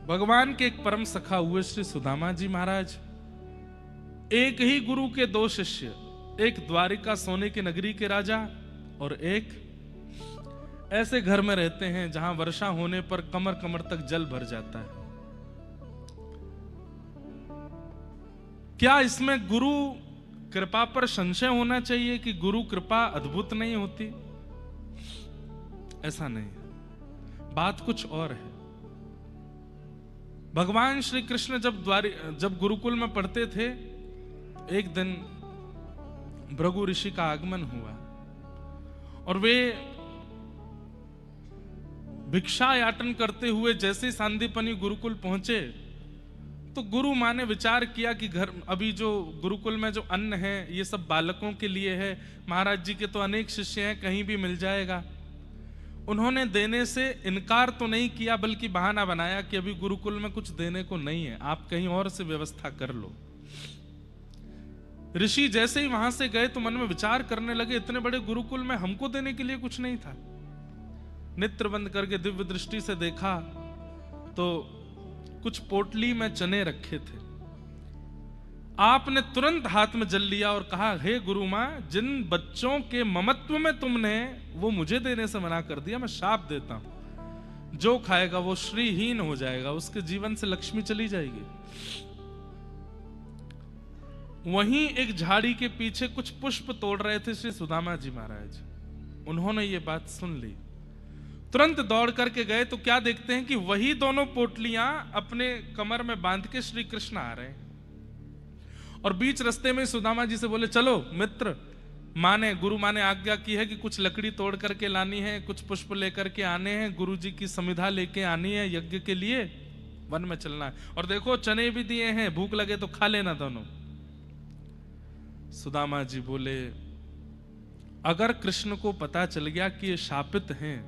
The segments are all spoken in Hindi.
भगवान के एक परम सखा हुए श्री सुदामा जी महाराज, एक ही गुरु के दो शिष्य, एक द्वारिका सोने की नगरी के राजा और एक ऐसे घर में रहते हैं जहां वर्षा होने पर कमर कमर तक जल भर जाता है। क्या इसमें गुरु कृपा पर संशय होना चाहिए कि गुरु कृपा अद्भुत नहीं होती? ऐसा नहीं है, बात कुछ और है। भगवान श्री कृष्ण जब गुरुकुल में पढ़ते थे, एक दिन भृगु ऋषि का आगमन हुआ और वे भिक्षा याटन करते हुए जैसे ही सांदीपनी गुरुकुल पहुंचे तो गुरु माँ ने विचार किया कि घर अभी जो गुरुकुल में जो अन्न है ये सब बालकों के लिए है, महाराज जी के तो अनेक शिष्य हैं, कहीं भी मिल जाएगा। उन्होंने देने से इनकार तो नहीं किया बल्कि बहाना बनाया कि अभी गुरुकुल में कुछ देने को नहीं है, आप कहीं और से व्यवस्था कर लो। ऋषि जैसे ही वहां से गए तो मन में विचार करने लगे, इतने बड़े गुरुकुल में हमको देने के लिए कुछ नहीं था। नेत्र बंद करके दिव्य दृष्टि से देखा तो कुछ पोटली में चने रखे थे। आपने तुरंत हाथ में जल लिया और कहा, हे गुरु मां, जिन बच्चों के ममत्व में तुमने वो मुझे देने से मना कर दिया, मैं शाप देता हूं, जो खाएगा वो श्रीहीन हो जाएगा, उसके जीवन से लक्ष्मी चली जाएगी। वहीं एक झाड़ी के पीछे कुछ पुष्प तोड़ रहे थे श्री सुदामा जी महाराज। उन्होंने ये बात सुन ली, तुरंत दौड़ करके गए तो क्या देखते हैं कि वही दोनों पोटलियां अपने कमर में बांध के श्री कृष्ण आ रहे हैं। और बीच रास्ते में सुदामा जी से बोले, चलो मित्र, गुरु माँ ने आज्ञा की है कि कुछ लकड़ी तोड़ करके लानी है, कुछ पुष्प लेकर के आने हैं, गुरु जी की समिधा लेके आनी है, यज्ञ के लिए वन में चलना है, और देखो चने भी दिए हैं, भूख लगे तो खा लेना दोनों। सुदामा जी बोले, अगर कृष्ण को पता चल गया कि ये शापित हैं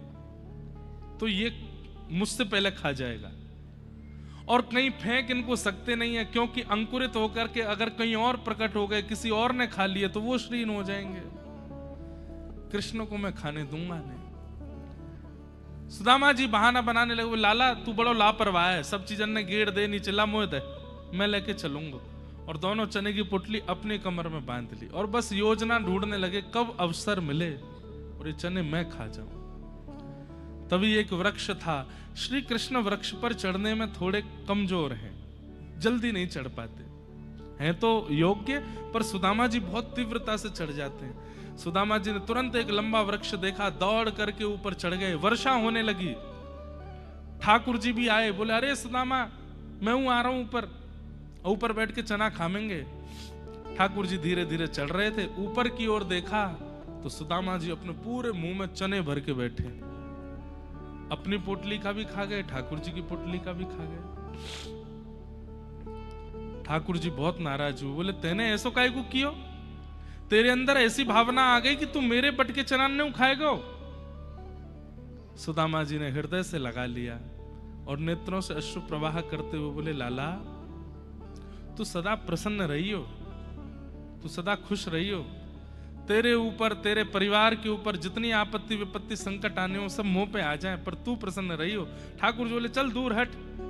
तो ये मुझसे पहले खा जाएगा, और कहीं फेंक इनको सकते नहीं है, क्योंकि अंकुरित होकर के अगर कहीं और प्रकट हो गए, किसी और ने खा लिए तो वो श्रीहीन हो जाएंगे, कृष्ण को मैं खाने दूंगा नहीं। सुदामा जी बहाना बनाने लगे, लाला तू बड़ो लापरवाह है, सब चीजन ने गेड़ दे नीचे ला मोह दे, मैं लेके चलूंगा। और दोनों चने की पुटली अपनी कमर में बांध ली और बस योजना ढूंढने लगे कब अवसर मिले और ये चने मैं खा जाऊं। तभी एक वृक्ष था, श्री कृष्ण वृक्ष पर चढ़ने में थोड़े कमजोर हैं, जल्दी नहीं चढ़ पाते हैं तो योग्य, पर सुदामा जी बहुत तीव्रता से चढ़ जाते हैं। सुदामा जी ने तुरंत एक लंबा वृक्ष देखा, दौड़ करके ऊपर चढ़ गए। वर्षा होने लगी, ठाकुर जी भी आए, बोले, अरे सुदामा, मैं हूं, आ रहा हूं ऊपर, ऊपर बैठ के चना खाएंगे। ठाकुर जी धीरे धीरे चढ़ रहे थे, ऊपर की ओर देखा तो सुदामा जी अपने पूरे मुंह में चने भर के बैठे, अपनी पोटली का भी खा गए, ठाकुर जी की पोटली का भी खा गए। ठाकुर जी बहुत नाराज हुए, बोले, तेने ऐसो काहे को कियो, तेरे अंदर ऐसी भावना आ गई कि तू मेरे बट के चना नहीं खाएगा। सुदामा जी ने हृदय से लगा लिया और नेत्रों से अश्रु प्रवाह करते हुए बोले, लाला तू सदा प्रसन्न रहियो, तू सदा खुश रहियो, तेरे ऊपर, तेरे परिवार के ऊपर जितनी आपत्ति विपत्ति संकट आने हो सब मुंह पे आ जाए, पर तू प्रसन्न रहियो। ठाकुर जी बोले, चल दूर हट,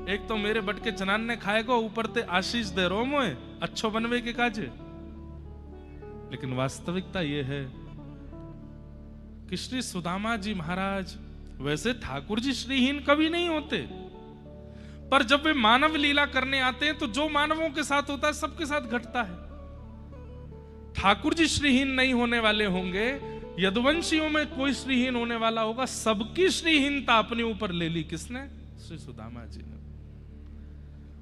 एक तो मेरे बट के चनान ने खाएगा, ऊपर ते आशीष दे रो मोए, अच्छो बनवे के काजे। लेकिन वास्तविकता यह है कि श्री सुदामा जी महाराज, वैसे ठाकुर जी श्रीहीन कभी नहीं होते, पर जब वे मानव लीला करने आते हैं तो जो मानवों के साथ होता है सबके साथ घटता है। ठाकुर जी श्रीहीन नहीं होने वाले होंगे, यदुवंशियों में कोई श्रीहीन होने वाला होगा, सबकी श्रीहीनता अपने ऊपर ले ली किसने? श्री सुदामा जी ने,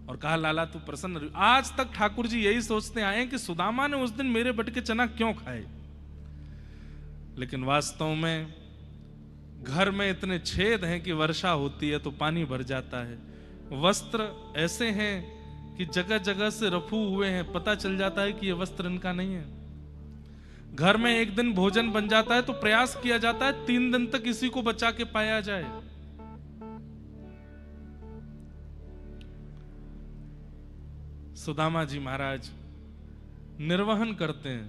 और कहा, लाला तू प्रसन्न रही। आज तक ठाकुर जी यही सोचते आए कि सुदामा ने उस दिन मेरे बट के चना क्यों खाए, लेकिन वास्तव में घर में इतने छेद हैं कि वर्षा होती है तो पानी भर जाता है, वस्त्र ऐसे हैं कि जगह जगह से रफू हुए हैं, पता चल जाता है कि ये वस्त्र इनका नहीं है। घर में एक दिन भोजन बन जाता है तो प्रयास किया जाता है 3 दिन तक इसी को बचा के पाया जाए। सुदामा जी महाराज निर्वहन करते हैं,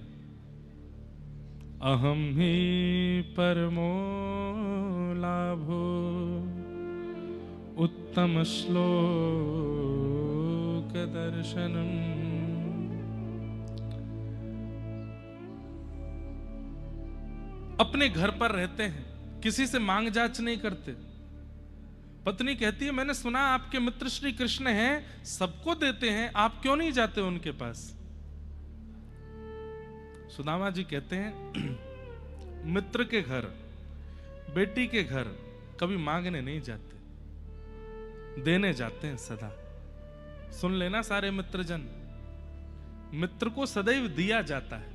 अहम ही परमो लाभो उत्तम श्लोक दर्शनम। अपने घर पर रहते हैं, किसी से मांग जांच नहीं करते। पत्नी कहती है मैंने सुना आपके मित्र श्री कृष्ण हैं, सबको देते हैं, आप क्यों नहीं जाते उनके पास? सुदामा जी कहते हैं मित्र के घर, बेटी के घर कभी मांगने नहीं जाते, देने जाते हैं सदा। सुन लेना सारे मित्रजन, मित्र को सदैव दिया जाता है।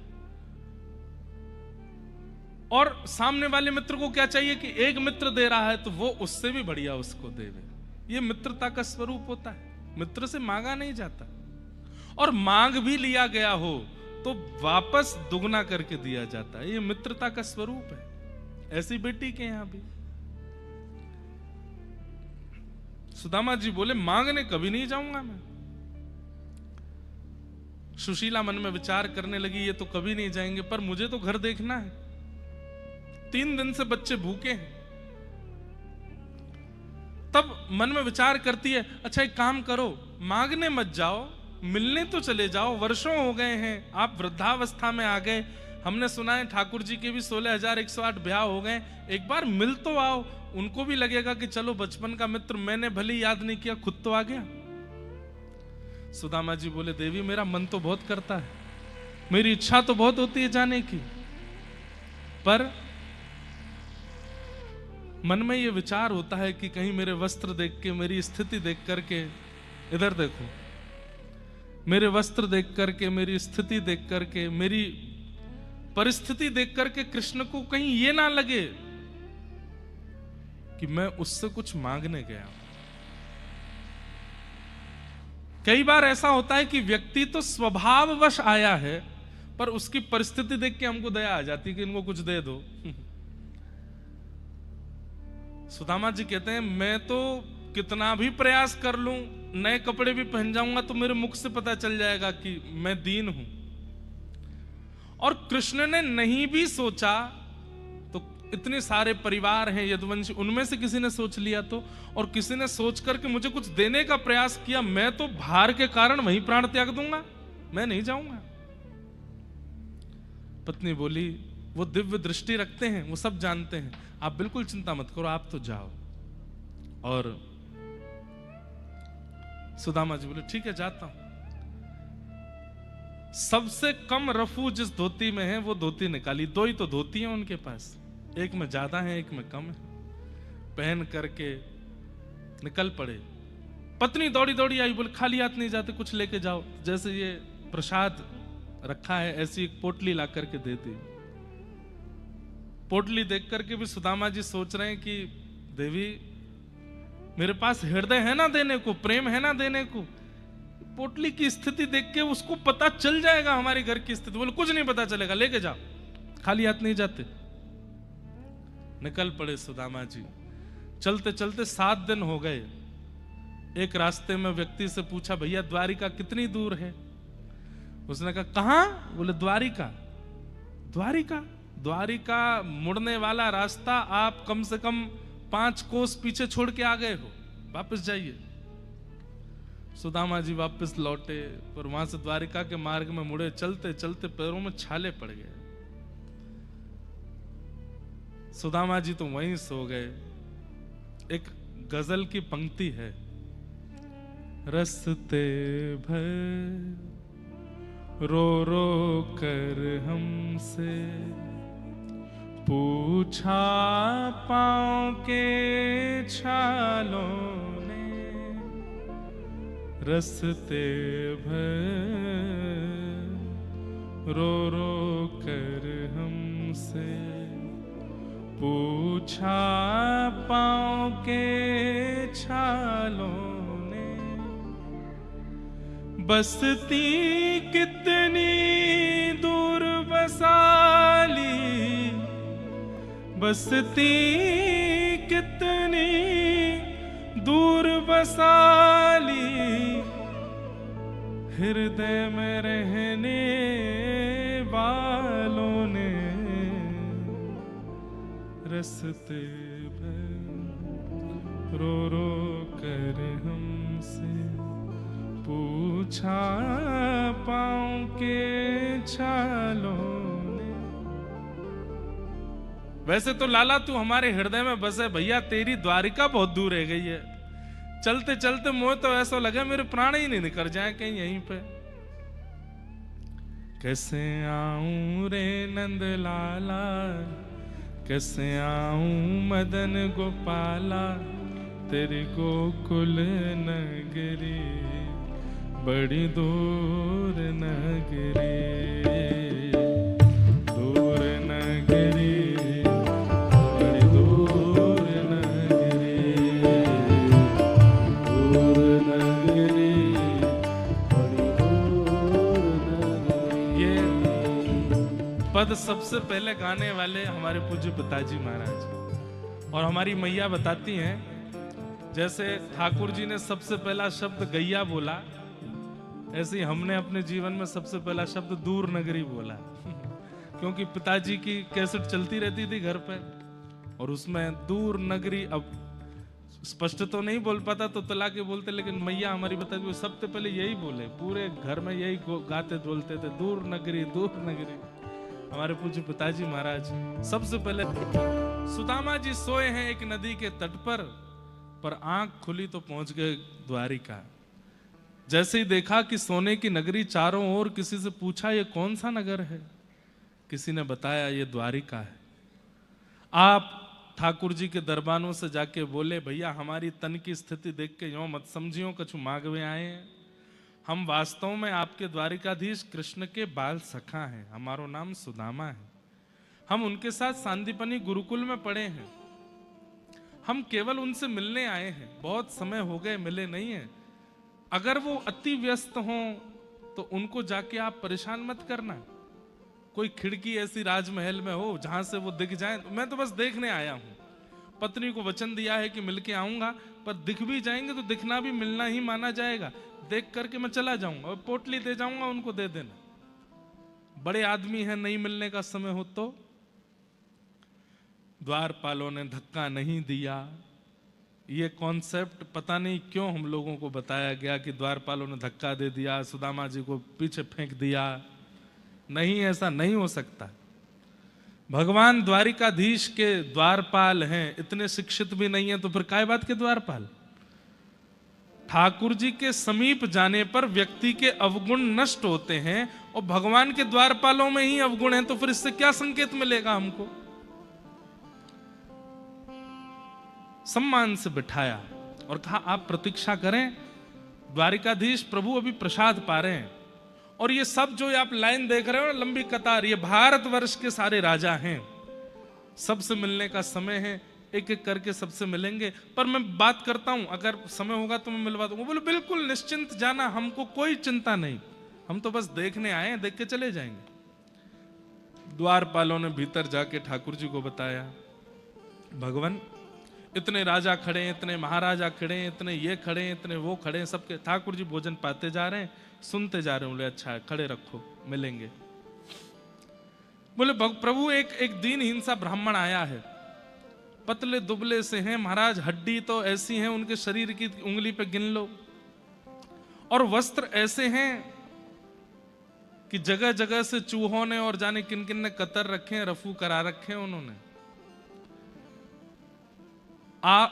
और सामने वाले मित्र को क्या चाहिए कि एक मित्र दे रहा है तो वो उससे भी बढ़िया उसको देवे। ये मित्रता का स्वरूप होता है। मित्र से मांगा नहीं जाता, और मांग भी लिया गया हो तो वापस दुगना करके दिया जाता है। ये मित्रता का स्वरूप है। ऐसी बेटी के यहां भी सुदामा जी बोले मांगने कभी नहीं जाऊंगा मैं। सुशीला मन में विचार करने लगी ये तो कभी नहीं जाएंगे, पर मुझे तो घर देखना है, 3 दिन से बच्चे भूखे हैं। तब मन में विचार करती है अच्छा एक काम करो, मांगने मत जाओ, मिलने तो चले जाओ। वर्षों हो गए हैं, आप वृद्धावस्था में आ गए, हमने सुना है ठाकुर जी के भी 16,108 ब्याह हो गए, एक बार मिल तो आओ। उनको भी लगेगा कि चलो बचपन का मित्र, मैंने भले याद नहीं किया, खुद तो आ गया। सुदामा जी बोले देवी मेरा मन तो बहुत करता है, मेरी इच्छा तो बहुत होती है जाने की, पर मन में ये विचार होता है कि कहीं मेरे वस्त्र देख के, मेरी स्थिति देख करके, इधर देखो, मेरे वस्त्र देख करके, मेरी स्थिति देख करके, मेरी परिस्थिति देख करके कृष्ण को कहीं ये ना लगे कि मैं उससे कुछ मांगने गया। कई बार ऐसा होता है कि व्यक्ति तो स्वभाववश आया है, पर उसकी परिस्थिति देख के हमको दया आ जाती है कि इनको कुछ दे दो। सुदामा जी कहते हैं मैं तो कितना भी प्रयास कर लूं, नए कपड़े भी पहन जाऊंगा तो मेरे मुख से पता चल जाएगा कि मैं दीन हूं। और कृष्ण ने नहीं भी सोचा तो इतने सारे परिवार हैं यदुवंशी, उनमें से किसी ने सोच लिया तो, और किसी ने सोच करके मुझे कुछ देने का प्रयास किया, मैं तो भार के कारण वहीं प्राण त्याग दूंगा, मैं नहीं जाऊंगा। पत्नी बोली वो दिव्य दृष्टि रखते हैं, वो सब जानते हैं, आप बिल्कुल चिंता मत करो, आप तो जाओ। और सुदामा जी बोले ठीक है जाता हूं। सबसे कम रफू जिस धोती में है वो धोती निकाली, 2 ही तो धोती हैं उनके पास, एक में ज्यादा है एक में कम है, पहन करके निकल पड़े। पत्नी दौड़ी दौड़ी आई, बोले खाली हाथ नहीं जाते, कुछ लेके जाओ। जैसे ये प्रसाद रखा है ऐसी एक पोटली ला करके दे दी। पोटली देख करके भी सुदामा जी सोच रहे हैं कि देवी मेरे पास हृदय है ना देने को, प्रेम है ना देने को। पोटली की स्थिति देख के उसको पता चल जाएगा हमारे घर की स्थिति। बोले कुछ नहीं पता चलेगा, लेके जाओ, खाली हाथ नहीं जाते। निकल पड़े सुदामा जी। चलते चलते 7 दिन हो गए। एक रास्ते में व्यक्ति से पूछा भैया द्वारिका कितनी दूर है? उसने कहा कहां? बोले द्वारिका। द्वारिका? द्वारिका मुड़ने वाला रास्ता आप कम से कम 5 कोस पीछे छोड़ के आ गए हो, वापस जाइए। सुदामा जी वापस लौटे, पर वहां से द्वारिका के मार्ग में मुड़े, चलते चलते पैरों में छाले पड़ गए। सुदामा जी तो वहीं सो गए। एक गजल की पंक्ति है, रस्ते भर रो रो कर हमसे पूछा पांव के छालों ने, रस्ते भर रो रो कर हमसे पूछा पांव के छालों ने, बसती कितनी दूर बसाली, बसती कितनी दूर बसाली, हृदय में रहने वालों ने, रस्ते भर रो रो तुमसे पूछा पाऊं के छालों ने। वैसे तो लाला तू हमारे हृदय में बसे भैया, तेरी द्वारिका बहुत दूर रह गई है। चलते चलते मुझे तो ऐसा लगे मेरे प्राण ही नहीं निकल जाए कहीं यहीं पे। कैसे आऊं रे नंद लाला, कैसे आऊं मदन गोपाला, तेरी गोकुल नगरी बड़ी दूर नगरी, दूर नगरी, बड़ी दूर नगरी, दूर नगरी, बड़ी दूर नगरी। ये पद सबसे पहले गाने वाले हमारे पूज्य पिताजी महाराज। और हमारी मैया बताती हैं, जैसे ठाकुर जी ने सबसे पहला शब्द गैया बोला, ऐसे ही हमने अपने जीवन में सबसे पहला शब्द दूर नगरी बोला। क्योंकि पिताजी की कैसेट चलती रहती थी घर पे, और उसमें दूर नगरी, अब स्पष्ट तो नहीं बोल पाता तो तला के बोलते, लेकिन मैया हमारी बताती वो सबसे पहले यही बोले, पूरे घर में यही गाते बोलते थे, दूर नगरी, दूर नगरी। हमारे पूज्य पिताजी महाराज सबसे पहले। सुदामा जी सोए हैं एक नदी के तट पर आंख खुली तो पहुंच गए द्वारिका। जैसे ही देखा कि सोने की नगरी चारों ओर, किसी से पूछा ये कौन सा नगर है, किसी ने बताया ये द्वारिका है। आप ठाकुर जी के दरबारों से जाके बोले, भैया हमारी तन की स्थिति देख के यूं मत समझियो कछु मांगवे आए हैं, हम वास्तव में आपके द्वारिकाधीश कृष्ण के बाल सखा हैं, हमारो नाम सुदामा है, हम उनके साथ सांदीपनी गुरुकुल में पढ़े हैं, हम केवल उनसे मिलने आए हैं, बहुत समय हो गए मिले नहीं हैं। अगर वो अति व्यस्त हों तो उनको जाके आप परेशान मत करना। कोई खिड़की ऐसी राजमहल में हो जहां से वो दिख जाए, मैं तो बस देखने आया हूं। पत्नी को वचन दिया है कि मिलके आऊंगा, पर दिख भी जाएंगे तो दिखना भी मिलना ही माना जाएगा। देख करके मैं चला जाऊंगा और पोटली दे जाऊंगा, उनको दे देना। बड़े आदमी हैं, नहीं मिलने का समय हो तो। द्वारपालों ने धक्का नहीं दिया। ये कॉन्सेप्ट पता नहीं क्यों हम लोगों को बताया गया कि द्वारपालों ने धक्का दे दिया, सुदामा जी को पीछे फेंक दिया। नहीं, ऐसा नहीं हो सकता। भगवान द्वारिकाधीश के द्वारपाल हैं, इतने शिक्षित भी नहीं है तो फिर काय बात के द्वारपाल। ठाकुर जी के समीप जाने पर व्यक्ति के अवगुण नष्ट होते हैं, और भगवान के द्वारपालों में ही अवगुण हैं, तो फिर इससे क्या संकेत मिलेगा हमको। सम्मान से बिठाया और कहा आप प्रतीक्षा करें, द्वारिकाधीश प्रभु अभी प्रसाद पा रहे हैं। और ये सब जो आप लाइन देख रहे हो ना, लंबी कतार, ये भारतवर्ष के सारे राजा हैं, सबसे मिलने का समय है, एक एक करके सबसे मिलेंगे। पर मैं बात करता हूं, अगर समय होगा तो मैं मिलवा दूंगा। बोले बिल्कुल निश्चिंत जाना, हमको कोई चिंता नहीं, हम तो बस देखने आए हैं, देख के चले जाएंगे। द्वारपालों ने भीतर जाके ठाकुर जी को बताया, भगवान इतने राजा खड़े हैं, इतने महाराजा खड़े हैं, इतने ये खड़े हैं, इतने वो खड़े हैं, सबके ठाकुर जी भोजन पाते जा रहे हैं, सुनते जा रहे हैं। बोले अच्छा है, खड़े रखो, मिलेंगे। बोले प्रभु एक दीनहीन सा ब्राह्मण आया है, पतले दुबले से हैं महाराज, हड्डी तो ऐसी हैं उनके शरीर की उंगली पे गिन लो, और वस्त्र ऐसे हैं कि जगह जगह से चूहों ने और जाने किन किन ने कतर रखे हैं, रफू करा रखे हैं उन्होंने।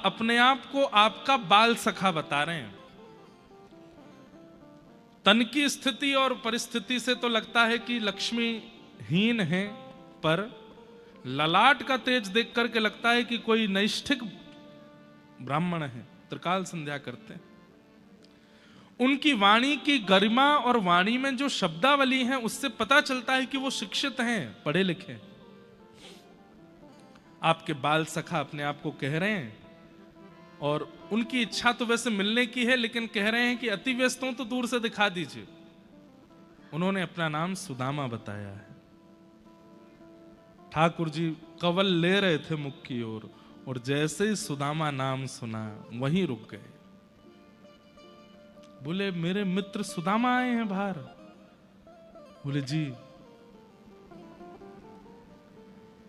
अपने आप को आपका बाल सखा बता रहे हैं। तन की स्थिति और परिस्थिति से तो लगता है कि लक्ष्मीहीन है, पर ललाट का तेज देख करके लगता है कि कोई नैष्ठिक ब्राह्मण है, त्रिकाल संध्या करते हैं। उनकी वाणी की गरिमा और वाणी में जो शब्दावली है, उससे पता चलता है कि वो शिक्षित हैं, पढ़े लिखे। आपके बाल सखा अपने आप को कह रहे हैं, और उनकी इच्छा तो वैसे मिलने की है, लेकिन कह रहे हैं कि अति व्यस्त हूं तो दूर से दिखा दीजिए। उन्होंने अपना नाम सुदामा बताया है। ठाकुर जी कवल ले रहे थे मुख की ओर, और जैसे ही सुदामा नाम सुना वहीं रुक गए। बोले मेरे मित्र सुदामा आए हैं बाहर। बोले जी,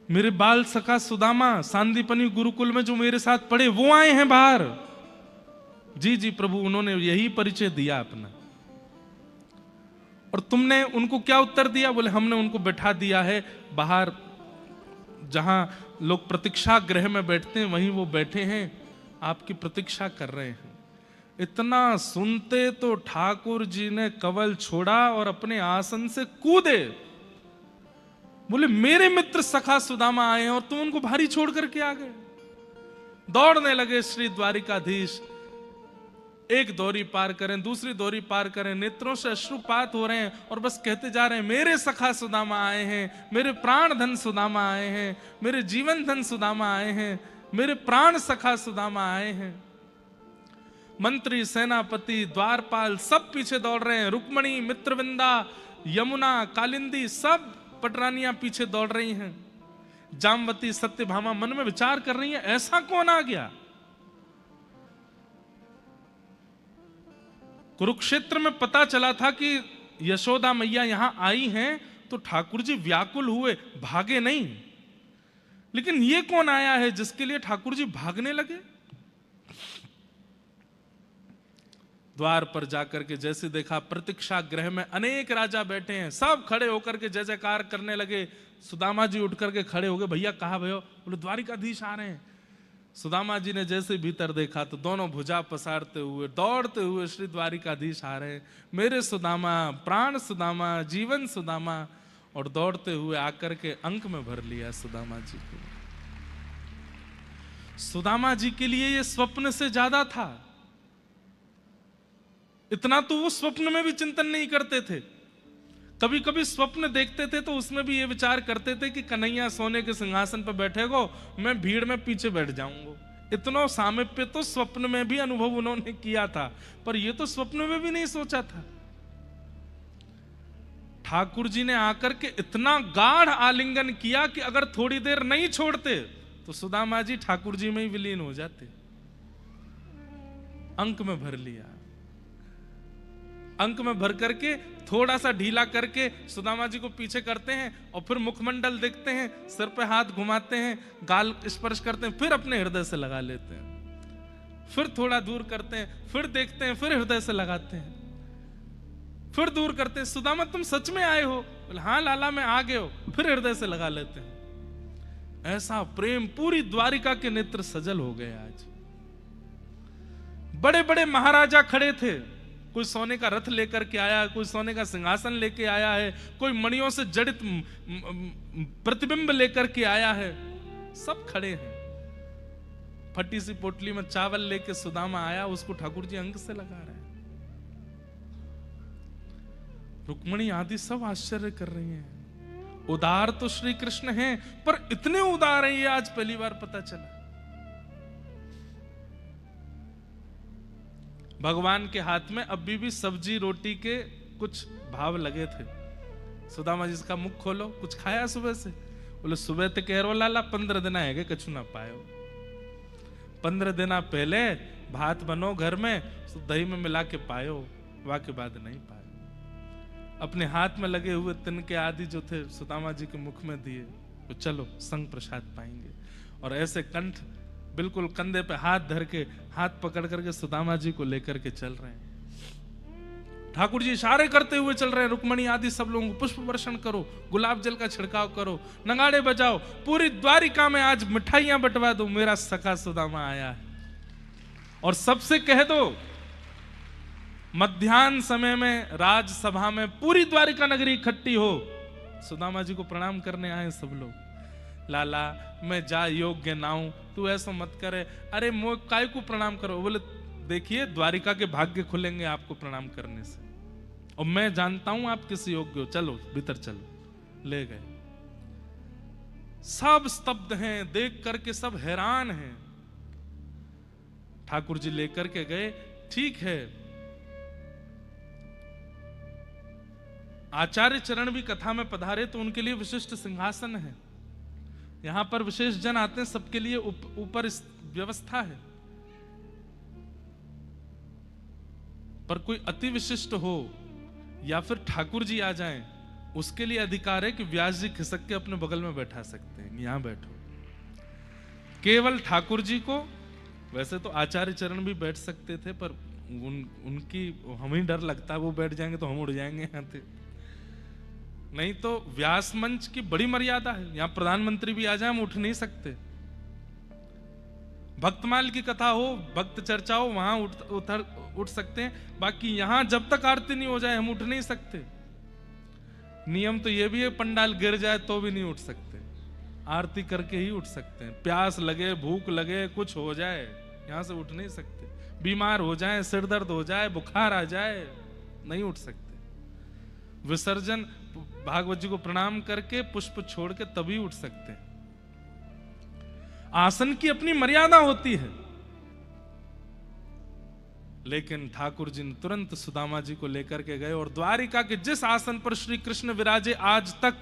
मेरे बाल सखा सुदामा सांदीपनी गुरुकुल में जो मेरे साथ पढ़े वो आए हैं बाहर। जी जी प्रभु, उन्होंने यही परिचय दिया अपना। और तुमने उनको क्या उत्तर दिया? बोले हमने उनको बैठा दिया है बाहर, जहां लोग प्रतीक्षा गृह में बैठते हैं वहीं वो बैठे हैं, आपकी प्रतीक्षा कर रहे हैं। इतना सुनते तो ठाकुर जी ने कवल छोड़ा और अपने आसन से कूदे। बोले मेरे मित्र सखा सुदामा आए हैं और तुम उनको भारी छोड़ करके आ गए। दौड़ने लगे श्री द्वारिकाधीश, एक दौरी पार करें, दूसरी दौरी पार करें, नेत्रों से अश्रुपात हो रहे हैं और बस कहते जा रहे हैं मेरे सखा सुदामा आए हैं, मेरे प्राण धन सुदामा आए हैं, मेरे जीवन धन सुदामा आए हैं, मेरे प्राण सखा सुदामा आए हैं। मंत्री, सेनापति, द्वारपाल सब पीछे दौड़ रहे हैं। रुक्मणी, मित्रविंदा, यमुना, कालिंदी सब पटरानियां पीछे दौड़ रही हैं। जामवती, सत्यभामा मन में विचार कर रही हैं ऐसा कौन आ गया। कुरुक्षेत्र में पता चला था कि यशोदा मैया यहां आई हैं तो ठाकुर जी व्याकुल हुए, भागे नहीं। लेकिन ये कौन आया है जिसके लिए ठाकुर जी भागने लगे। द्वार पर जाकर के जैसे देखा प्रतीक्षा गृह में अनेक राजा बैठे हैं, सब खड़े होकर के जय जयकार करने लगे। सुदामा जी उठ करके खड़े हो गए, भैया कहाँ भयो? बोले द्वारिकाधीश आ रहे हैं। सुदामा जी ने जैसे भीतर देखा तो दोनों भुजा पसारते हुए दौड़ते हुए श्री द्वारिकाधीश आ रहे हैं। मेरे सुदामा, प्राण सुदामा, जीवन सुदामा, और दौड़ते हुए आकर के अंक में भर लिया सुदामा जी को। सुदामा जी के लिए ये स्वप्न से ज्यादा था। इतना तो वो स्वप्न में भी चिंतन नहीं करते थे। कभी कभी स्वप्न देखते थे तो उसमें भी ये विचार करते थे कि कन्हैया सोने के सिंहासन पर बैठेगो, मैं भीड़ में पीछे बैठ जाऊंगा। इतना सामीप्य तो स्वप्न में भी अनुभव उन्होंने किया था, पर ये तो स्वप्न में भी नहीं सोचा था। ठाकुर जी ने आकर के इतना गाढ़ आलिंगन किया कि अगर थोड़ी देर नहीं छोड़ते तो सुदामा जी ठाकुर जी में ही विलीन हो जाते। अंक में भर लिया। अंक में भर करके थोड़ा सा ढीला करके सुदामा जी को पीछे करते हैं और फिर मुखमंडल देखते हैं, सिर पे हाथ घुमाते हैं, गाल स्पर्श करते हैं, फिर अपने हृदय से लगा लेते हैं। फिर थोड़ा दूर करते हैं, फिर देखते हैं, फिर हृदय से लगाते हैं, फिर दूर करते हैं। सुदामा तुम सच में आए हो? बोले हाँ लाला मैं आ गए हो। फिर हृदय से लगा लेते हैं। ऐसा प्रेम, पूरी द्वारिका के नेत्र सजल हो गए। आज बड़े बड़े महाराजा खड़े थे, कोई सोने का रथ लेकर के आया, कोई सोने का सिंहासन लेके आया है, कोई मणियों से जड़ित प्रतिबिंब लेकर के आया है, सब खड़े हैं। फटी सी पोटली में चावल लेके सुदामा आया, उसको ठाकुर जी अंक से लगा रहे हैं। रुक्मणी आदि सब आश्चर्य कर रही हैं। उदार तो श्री कृष्ण हैं, पर इतने उदार हैं ये आज पहली बार पता चला। भगवान के हाथ में अभी भी सब्जी रोटी के कुछ भाव लगे थे। सुदामा जी इसका मुख खोलो, कुछ खाया सुबह से? बोले सुबह तो कह रो लाला 15 दिन है कछु ना पायो। 15 दिन पहले भात बनो घर में, दही में मिला के पायो, वाके बाद नहीं पायो। अपने हाथ में लगे हुए तिनके आदि जो थे सुदामा जी के मुख में दिए, तो चलो संग प्रसाद पाएंगे। और ऐसे कंठ बिल्कुल कंधे पे हाथ धर के, हाथ पकड़ करके सुदामा जी को लेकर के चल रहे हैं। ठाकुर जी इशारे करते हुए चल रहे हैं, रुक्मणी आदि सब लोगों को पुष्प वर्षण करो, गुलाब जल का छिड़काव करो, नगाड़े बजाओ, पूरी द्वारिका में आज मिठाइयां बंटवा दो, मेरा सखा सुदामा आया है। और सबसे कह दो मध्याह्न समय में राजसभा में पूरी द्वारिका नगरी इकट्ठी हो, सुदामा जी को प्रणाम करने आए सब लोग। लाला मैं जा योग्य ना हूं, तू ऐसा मत करे। अरे मोह काय को प्रणाम करो? बोले देखिए द्वारिका के भाग्य खुलेंगे आपको प्रणाम करने से, और मैं जानता हूं आप किस योग्य हो, चलो भीतर चलो। ले गए। सब स्तब्ध हैं, देख करके सब हैरान हैं। ठाकुर जी लेकर के गए। ठीक है, आचार्य चरण भी कथा में पधारे तो उनके लिए विशिष्ट सिंहासन है। यहां पर विशेष जन आते हैं, सबके लिए ऊपर व्यवस्था है। पर कोई अति विशिष्ट हो या फिर ठाकुर जी आ जाएं, उसके लिए अधिकार है कि व्यास जी खिसक के अपने बगल में बैठा सकते हैं। यहां बैठो। केवल ठाकुर जी को वैसे तो आचार्य चरण भी बैठ सकते थे, पर उनकी हमें डर लगता, वो बैठ जाएंगे तो हम उड़ जाएंगे यहाँ से। नहीं तो व्यास मंच की बड़ी मर्यादा है, यहाँ प्रधानमंत्री भी आ जाए हम उठ नहीं सकते। भक्तमाल की कथा हो, भक्त चर्चा हो, वहां उठ सकते हैं, बाकी यहां जब तक आरती नहीं हो जाए हम उठ नहीं सकते। नियम तो ये भी है, पंडाल गिर जाए तो भी नहीं उठ सकते, आरती करके ही उठ सकते हैं। प्यास लगे, भूख लगे, कुछ हो जाए, यहां से उठ नहीं सकते। बीमार हो जाए, सिर दर्द हो जाए, बुखार आ जाए, नहीं उठ सकते। विसर्जन भागवत जी को प्रणाम करके पुष्प छोड़ के तभी उठ सकते हैं। आसन की अपनी मर्यादा होती है, लेकिन ठाकुर जी ने तुरंत सुदामा जी को लेकर के गए और द्वारिका के जिस आसन पर श्री कृष्ण विराजे आज तक,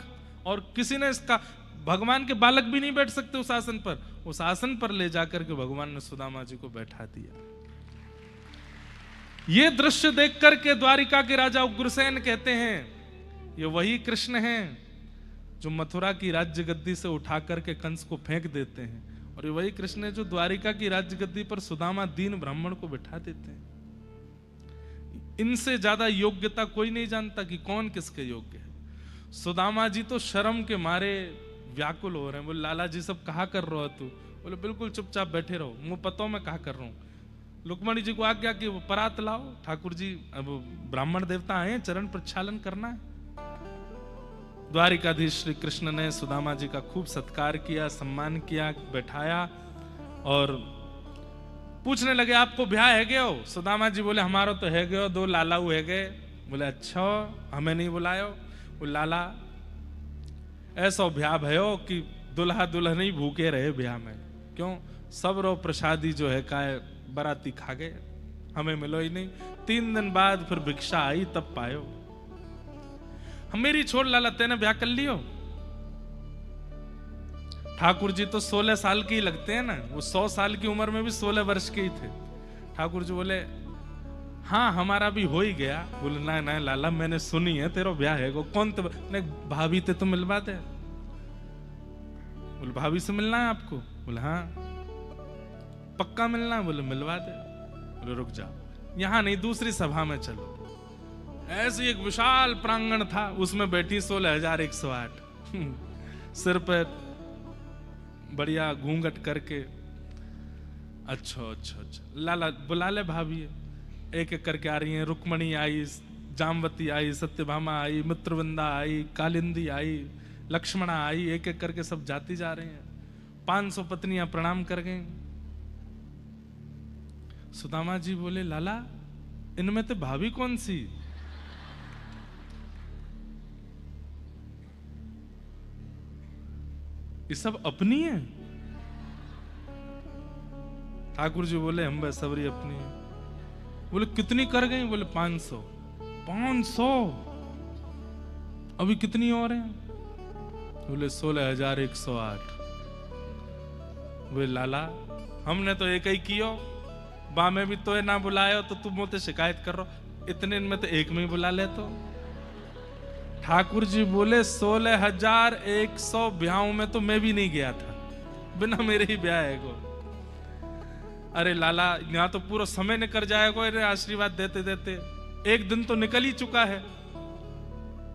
और किसी ने इसका, भगवान के बालक भी नहीं बैठ सकते उस आसन पर, उस आसन पर ले जाकर के भगवान ने सुदामा जी को बैठा दिया। ये दृश्य देख करके द्वारिका के राजा उग्रसेन कहते हैं, ये वही कृष्ण हैं जो मथुरा की राज्य गद्दी से उठा करके कंस को फेंक देते हैं, और ये वही कृष्ण है जो द्वारिका की राज्य गद्दी पर सुदामा दीन ब्राह्मण को बिठा देते हैं। इनसे ज्यादा योग्यता कोई नहीं जानता कि कौन किसके योग्य है। सुदामा जी तो शर्म के मारे व्याकुल हो रहे हैं, बोले लाला जी सब कहा कर रहे हो तू? बोले बिल्कुल चुपचाप बैठे रहो, मुंह पतो मैं कहा कर रहा हूं। लुकमणी जी को आज्ञा कि वो परात लाओ, ठाकुर जी अब ब्राह्मण देवता आए, चरण प्रक्षालन करना है। द्वारिकाधीश श्री कृष्ण ने सुदामा जी का खूब सत्कार किया, सम्मान किया, बैठाया और पूछने लगे आपको ब्याह है गए हो? सुदामा जी बोले हमारा तो है गए, 2 लालाऊ है गए। बोले अच्छा हमें नहीं बुलायो? बोले लाला ऐसा ब्याह भयो कि दुल्हा दुल्हन ही भूखे रहे ब्याह में, क्यों सब रो प्रसादी जो है काय बराती खा गए, हमें मिलो ही नहीं। 3 दिन बाद फिर भिक्षा आई तब पायो। मेरी छोड़ लाला तेने ब्याह कर लियो? ठाकुर जी तो 16 साल के ही लगते हैं ना, वो 100 साल की उम्र में भी 16 वर्ष के ही थे। ठाकुर जी बोले हाँ हमारा भी हो ही गया। बोले ना ना लाला मैंने सुनी है तेरा ब्याह है को, कौन तो भाभी ते तो मिलवा दे। बोले भाभी से मिलना है आपको? बोले हाँ। पक्का मिलना है? बोले मिलवा दे। बोले रुक जाओ, यहाँ नहीं दूसरी सभा में चलो। ऐसे एक विशाल प्रांगण था, उसमें बैठी 16,108 सिर पर बढ़िया घूंघट करके। अच्छा अच्छा अच्छा लाला बुला ले भाभी। एक एक करके आ रही हैं, रुक्मणी आई, जामवती आई, सत्यभामा आई, मित्रवृंदा आई, कालिंदी आई, लक्ष्मणा आई, एक एक करके सब जाती जा रहे हैं। 500 पत्नियां प्रणाम कर गई। सुदामा जी बोले लाला इनमें तो भाभी कौन सी? ये सब अपनी है? ठाकुर जी बोले हम बस सबरी अपनी है। बोले कितनी कर गई? बोले 500। 500? अभी कितनी और हैं? बोले 16,108। बोले लाला हमने तो एक ही कियो, बा में भी तो ना बुलायो तो तुम मुझे शिकायत कर रहे, इतने में तो एक में ही बुला ले। तो ठाकुर जी बोले 16,100 ब्याहों में तो मैं भी नहीं गया था, बिना मेरे ही ब्याह है को। अरे लाला यहाँ तो पूरा समय निकल जाएगा, अरे आशीर्वाद देते देते एक दिन तो निकल ही चुका है।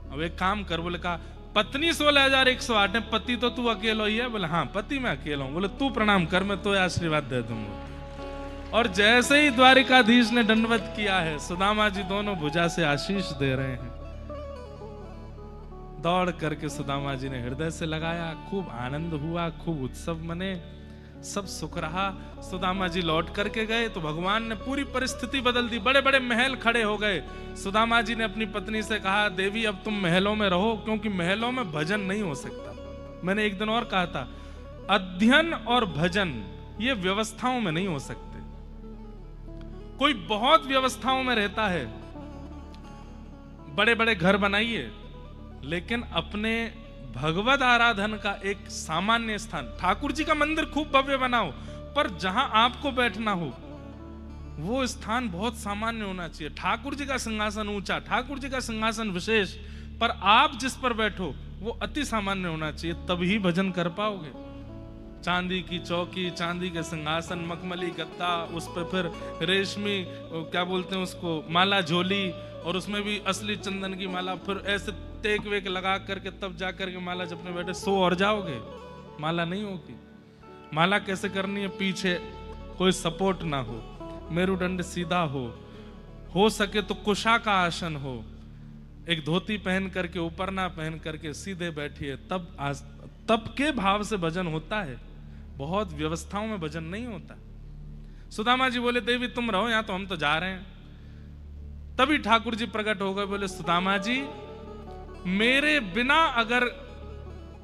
अब एक काम कर। बोले कहा पत्नी 16,108 है, पति तो तू अकेला ही है? बोले हाँ पति मैं अकेला हूं। बोले तू प्रणाम कर, मैं तो आशीर्वाद दे दूंगा। और जैसे ही द्वारिकाधीश ने दंडवत किया है, सुदामा जी दोनों भुजा से आशीष दे रहे हैं। दौड़ करके सुदामा जी ने हृदय से लगाया, खूब आनंद हुआ, खूब उत्सव मने, सब सुख रहा। सुदामा जी लौट करके गए तो भगवान ने पूरी परिस्थिति बदल दी, बड़े बड़े महल खड़े हो गए। सुदामा जी ने अपनी पत्नी से कहा देवी अब तुम महलों में रहो, क्योंकि महलों में भजन नहीं हो सकता। मैंने एक दिन और कहा था अध्ययन और भजन ये व्यवस्थाओं में नहीं हो सकते। कोई बहुत व्यवस्थाओं में रहता है, बड़े बड़े घर बनाइए, लेकिन अपने भगवत आराधन का एक सामान्य स्थान, ठाकुर जी का मंदिर खूब भव्य बनाओ, पर जहां आपको बैठना हो वो स्थान बहुत सामान्य होना चाहिए। ठाकुर जी का सिंहासन ऊंचा, ठाकुर जी का सिंहासन विशेष, पर आप जिस पर बैठो वो अति सामान्य होना चाहिए, तभी भजन कर पाओगे। चांदी की चौकी, चांदी के सिंहासन, मखमली गद्दा, उस पर फिर रेशमी क्या बोलते हैं उसको, माला झोली, और उसमें भी असली चंदन की माला, फिर ऐसे टेक वेक लगा करके तब जा करके माला जपने बैठे, सो और जाओगे, माला नहीं होगी। माला कैसे करनी है? पीछे कोई सपोर्ट ना हो, मेरुदंड सीधा हो सके तो कुशा का आसन हो, एक धोती पहन करके ऊपर ना पहन करके सीधे बैठिए, तब के भाव से भजन होता है। बहुत व्यवस्थाओं में भजन नहीं होता। सुदामा जी बोले देवी तुम रहो यहां, तो हम तो जा रहे हैं। तभी ठाकुर जी प्रकट हो गए, बोले सुदामा जी मेरे बिना अगर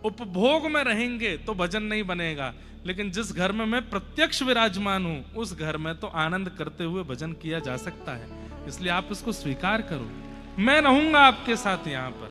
उपभोग में रहेंगे तो भजन नहीं बनेगा, लेकिन जिस घर में मैं प्रत्यक्ष विराजमान हूं उस घर में तो आनंद करते हुए भजन किया जा सकता है, इसलिए आप इसको स्वीकार करो, मैं रहूंगा आपके साथ यहां पर।